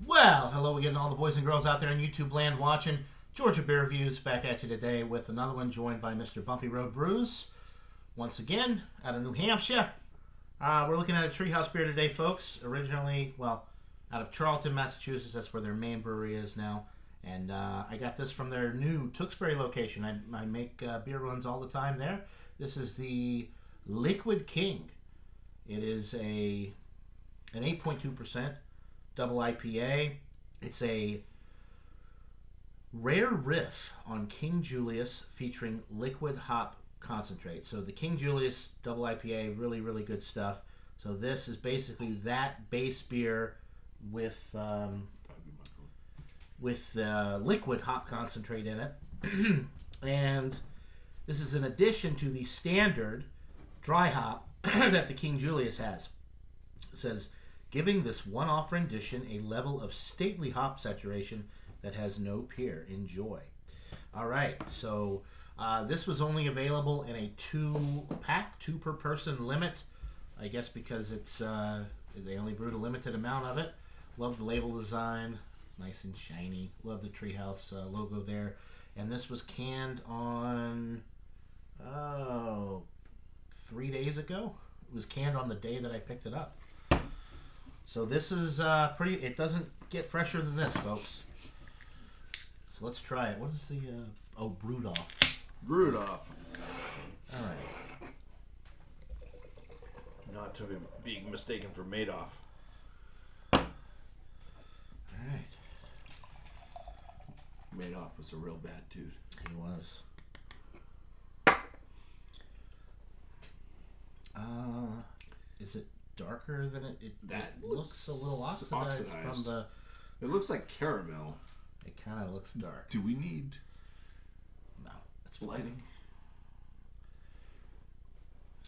Well, hello again to all the boys and girls out there in YouTube land watching. Georgia Beer Reviews back at you today with another one, joined by Mr. Bumpy Road Brews. Once again, out of New Hampshire. We're looking at a Treehouse beer today, folks. Originally, out of Charlton, Massachusetts. That's where their main brewery is now. And I got this from their new Tewksbury location. I make beer runs all the time there. This is the Liquid King. It is an 8.2% double IPA. It's a rare riff on King Julius featuring liquid hop concentrate. So the King Julius double IPA, really, really good stuff. So this is basically that base beer with liquid hop concentrate in it. And this is in addition to the standard dry hop that the King Julius has. It says, giving this one-off rendition a level of stately hop saturation that has no peer. Enjoy. All right, so this was only available in a 2-pack, 2 per person limit. I guess because it's they only brewed a limited amount of it. Love the label design, nice and shiny. Love the Treehouse logo there. And this was canned on 3 days ago. It was canned on the day that I picked it up. So this is pretty. It doesn't get fresher than this, folks. So let's try it. What is the? Brewed off. Brewed off. All right. Not to be being mistaken for Madoff. All right. Madoff was a real bad dude. He was. Is it darker than it? That It looks a little oxidized from the. It looks like caramel. It kind of looks dark. Do we need No, it's lighting?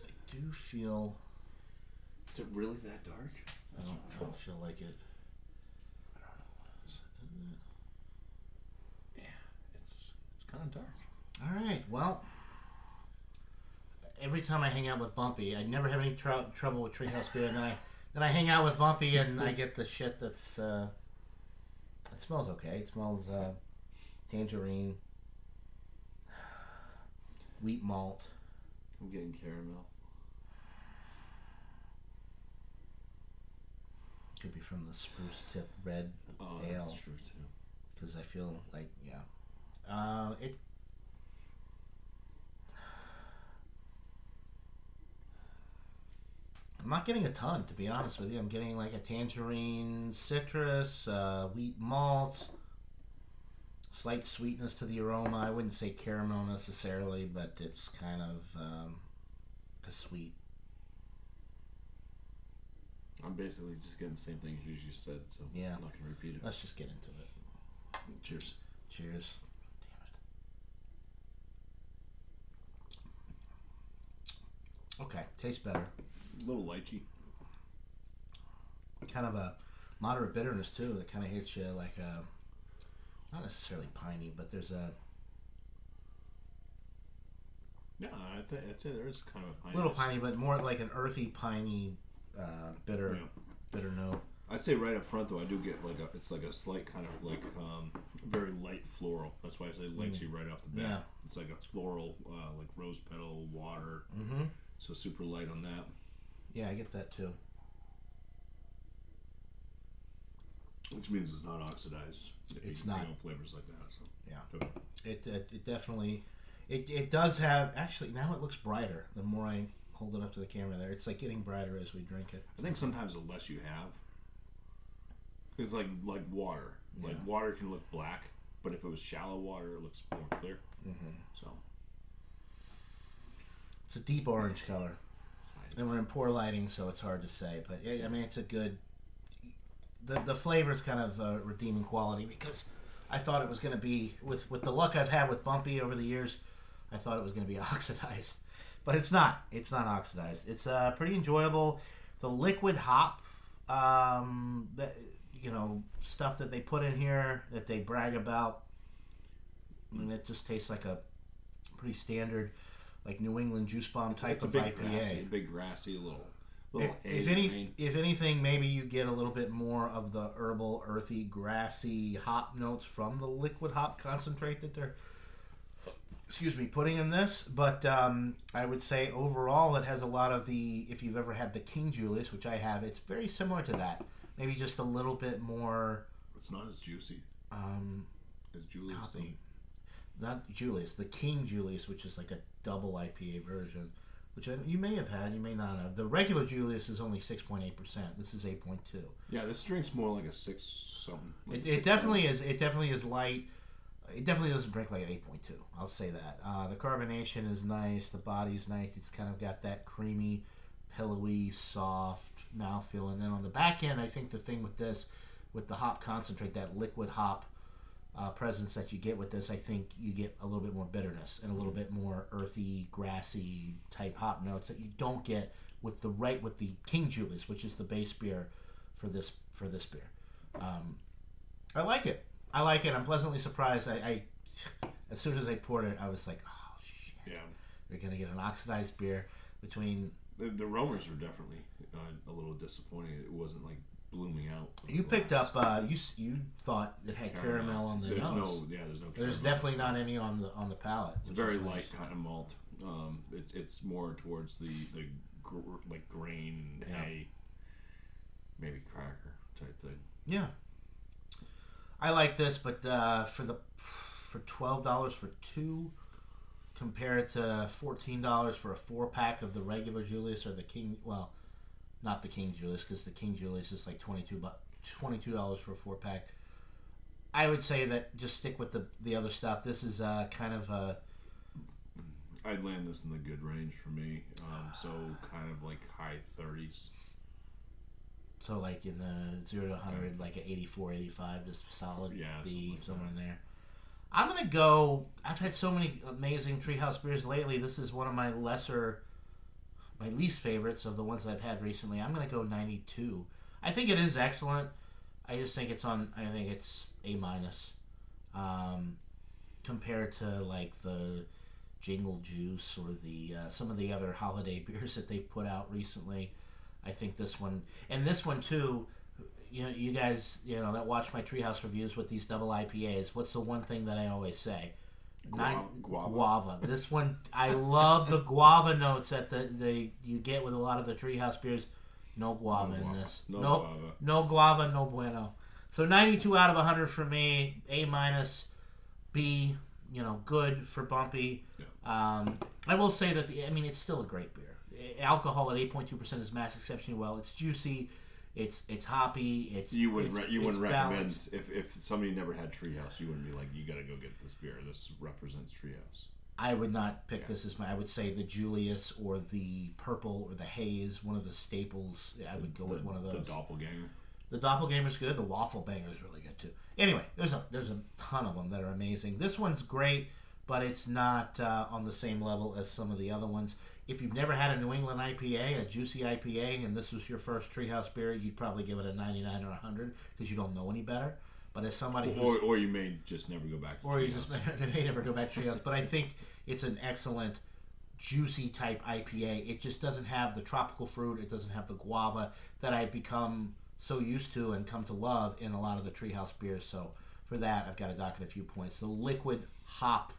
I do feel. Is it really that dark? I don't feel like it. I don't know. Yeah, it's kind of dark. All right. Well, every time I hang out with Bumpy, I never have any trouble with Treehouse beer. And then I hang out with Bumpy and I get the shit that's. It smells okay. It smells tangerine, wheat malt. I'm getting caramel. Could be from the Spruce Tip Red Ale. That's true too. Because I feel like, it. I'm not getting a ton, to be honest with you. I'm getting like a tangerine, citrus, wheat malt, slight sweetness to the aroma. I wouldn't say caramel necessarily, but it's kind of a sweet. I'm basically just getting the same thing as you just said, so Yeah. I'm not going to repeat it. Let's just get into it. Cheers. Cheers. Damn it. Okay, tastes better. A little lychee. Kind of a moderate bitterness too. That kind of hits you like a, not necessarily piney, but there's a Yeah, I'd say there is kind of a piney. little piney, but more like an earthy piney, bitter note. I'd say right up front though, I do get it's like a slight kind of like very light floral. That's why I say lychee right off the bat. Yeah. It's like a floral, like rose petal, water. Mm-hmm. So super light on that. Yeah, I get that too. Which means it's not oxidized. It's not. Flavors like that. So Yeah. It definitely, it does have, actually now it looks brighter the more I hold it up to the camera there. It's like getting brighter as we drink it. I think sometimes the less you have, it's like water. Like Yeah. water can look black, but if it was shallow water, it looks more clear. Mm-hmm. So It's a deep orange color. science. And we're in poor lighting, so it's hard to say. But yeah, I mean, it's a good. The flavor is kind of a redeeming quality because I thought it was going to be with the luck I've had with Bumpy over the years. I thought it was going to be oxidized, but it's not. It's not oxidized. It's pretty enjoyable. The liquid hop, that stuff that they put in here that they brag about. I mean, it just tastes like a pretty standard, like New England juice bomb type It's a of big IPA. big grassy little If anything, maybe you get a little bit more of the herbal, earthy, grassy hop notes from the liquid hop concentrate that they're putting in this. But I would say overall it has a lot of the, if you've ever had the King Julius, which I have, it's very similar to that. Maybe just a little bit more. It's not as juicy as Julius. Hoppy. Not Julius, the King Julius, which is like a double IPA version, which you may have had, you may not have. The regular Julius is only 6.8%. This is 8.2. Yeah, this drink's more like a 6 something. Like it definitely is. It definitely is light. It definitely doesn't drink like an 8.2. I'll say that. The carbonation is nice. The body's nice. It's kind of got that creamy, pillowy, soft mouthfeel. And then on the back end, I think the thing with this, with the hop concentrate, that liquid hop presence that you get with this, I think you get a little bit more bitterness and a little bit more earthy, grassy type hop notes that you don't get with the King Julius, which is the base beer for this beer. I like it. I'm pleasantly surprised. I as soon as I poured it, I was like, oh shit. Yeah. We're gonna get an oxidized beer between. The aromas were definitely a little disappointing. It wasn't like blooming out. You picked up. You thought it had caramel on the nose. There's no. There's definitely not any on the palate. It's very light kind of malt. It's more towards the like grain, hay, maybe cracker type thing. Yeah. I like this, but for $12 for two, compare it to $14 for a 4-pack of the regular Julius or the King. Well, not the King Julius, because the King Julius is like $22 for a 4-pack. I would say that just stick with the other stuff. This is kind of a. I'd land this in the good range for me. So kind of like high 30s. So like in the 0 to 100, like an 84, 85, just solid B, somewhere in there. I'm going to go, I've had so many amazing Treehouse beers lately. This is one of my least favorites of the ones I've had recently. I'm going to go 92. I think it is excellent. I just think it's A-, compared to like the Jingle Juice or the some of the other holiday beers that they've put out recently. I think this one too, you guys, that watch my Treehouse reviews with these double IPAs. What's the one thing that I always say? Guava. This one, I love the guava notes that you get with a lot of the Treehouse beers. No guava in this. No guava, no bueno. So 92 out of 100 for me. A-, B, good for Bumpy. Yeah. I will say that it's still a great beer. Alcohol at 8.2% is masked exceptionally well. It's juicy. It's hoppy. You wouldn't recommend if somebody never had Treehouse. You wouldn't be like, you got to go get this beer. This represents Treehouse. I would not pick this as I would say the Julius or the Purple or the Haze, one of the staples. I would go with one of those. The Doppelganger. The Doppelganger's good. The Waffle Banger is really good too. Anyway, there's a ton of them that are amazing. This one's great, but it's not on the same level as some of the other ones. If you've never had a New England IPA, a juicy IPA, and this was your first Treehouse beer, you'd probably give it a 99 or 100 because you don't know any better. But as somebody or you may just never go back to Treehouse. Or you just may never go back to Treehouse. But I think it's an excellent, juicy type IPA. It just doesn't have the tropical fruit. It doesn't have the guava that I've become so used to and come to love in a lot of the Treehouse beers. So for that, I've got to dock it a few points. The liquid hop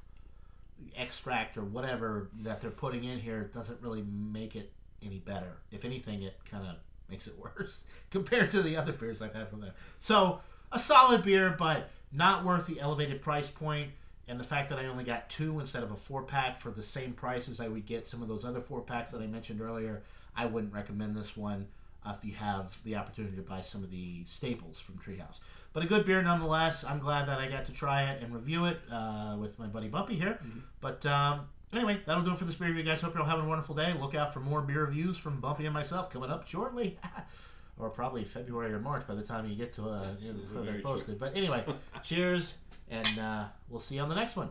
extract or whatever that they're putting in here doesn't really make it any better. If anything, it kind of makes it worse compared to the other beers I've had from them. So a solid beer, but not worth the elevated price point. And the fact that I only got 2 instead of a 4-pack for the same price as I would get some of those other 4-packs that I mentioned earlier, I wouldn't recommend this one if you have the opportunity to buy some of the staples from Treehouse. But a good beer nonetheless. I'm glad that I got to try it and review it with my buddy Bumpy here. Mm-hmm. But anyway, that'll do it for this beer review, guys. Hope you're all having a wonderful day. Look out for more beer reviews from Bumpy and myself coming up shortly. Or probably February or March by the time you get to before they're posted. But anyway, cheers, and we'll see you on the next one.